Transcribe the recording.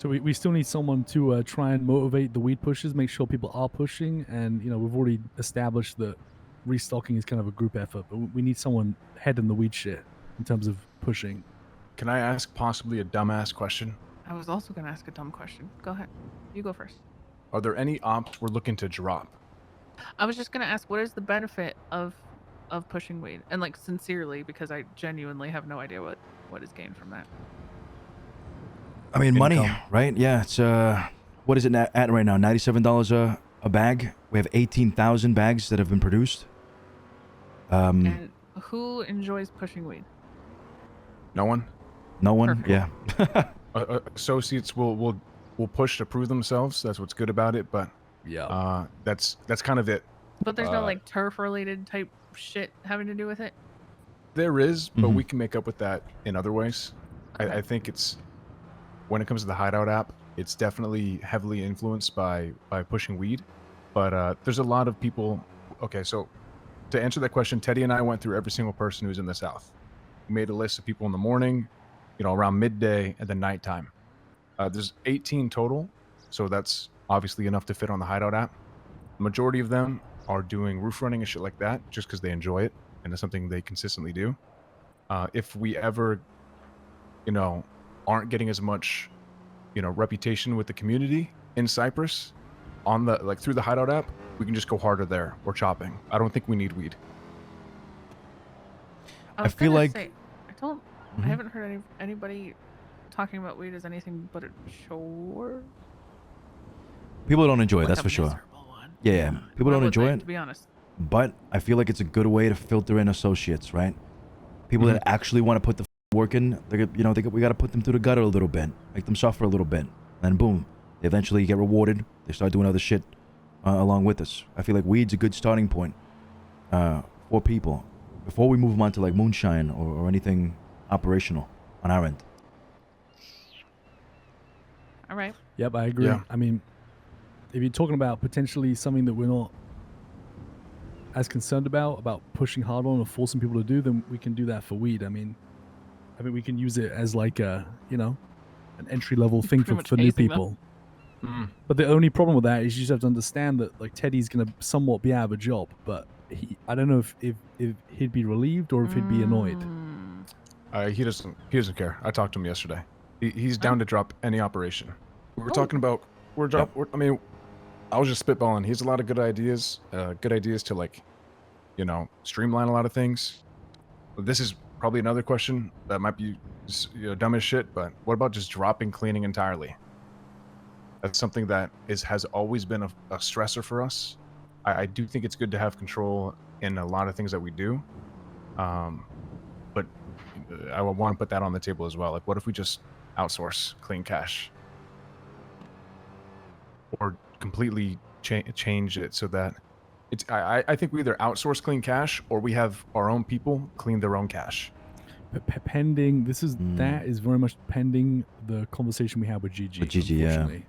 So we still need someone to try and motivate the weed pushers, make sure people are pushing, and we've already established that restocking is kind of a group effort, but we need someone heading the weed shit in terms of pushing. Can I ask possibly a dumbass question? I was also going to ask a dumb question. Go ahead. You go first. Are there any ops we're looking to drop? I was just going to ask, what is the benefit of pushing weed? And like sincerely, because I genuinely have no idea what is gained from that. I mean, money, Income. right? Yeah, it's what is it at right now? $97 a bag. We have 18,000 bags that have been produced. And who enjoys pushing weed? No one. No one. Perfect. Yeah. Associates will push to prove themselves. That's what's good about it. But Yeah. that's kind of it. But there's no like turf related type shit having to do with it. There is, but Mhm. we can make up with that in other ways. Okay. I think it's when it comes to the Hideout app, it's definitely heavily influenced by pushing weed. But there's a lot of people. Okay, so to answer that question, Teddy and I went through every single person who's in the South. We made a list of people in the morning, around midday, and then nighttime. There's 18 total, so that's obviously enough to fit on the Hideout app. The majority of them are doing roof running and shit like that just because they enjoy it, and it's something they consistently do. If we ever, aren't getting as much, reputation with the community in Cyprus on the through the Hideout app, we can just go harder there or chopping. I don't think we need weed. I was feel gonna like- say, I haven't heard anybody talking about weed as anything but a chore. People don't enjoy it, Like that's a for sure. miserable one. Yeah. People Why don't would enjoy they, it, to be honest. but I feel like it's a good way to filter in associates, right? People that actually want to put the work in, we got to put them through the gutter a little bit, make them suffer a little bit, and boom, they eventually get rewarded. They start doing other shit along with us. I feel like weed's a good starting point for people before we move them on to like moonshine or anything operational on our end. All right. Yep, I agree. Yeah. I mean, if you're talking about potentially something that we're not as concerned about pushing hard on or forcing people to do, then we can do that for weed. I mean, we can use it as like a, an entry level thing Pretty much for new hazing them. people. But the only problem with that is you just have to understand that like Teddy's gonna somewhat be out of a job, but I don't know if he'd be relieved or if he'd be annoyed. He doesn't care. I talked to him yesterday. He's down to drop any operation. We were talking about I mean, I was just spitballing. He has a lot of good ideas to streamline a lot of things. This is probably another question that might be dumb as shit, but what about just dropping cleaning entirely? That's something that has always been a stressor for us. I do think it's good to have control in a lot of things that we do, but I want to put that on the table as well. Like, what if we just outsource clean cash, or completely change it so that it's? I think we either outsource clean cash or we have our own people clean their own cash. Pending, that is very much pending the conversation we had with Gigi. With Gigi, yeah. unfortunately.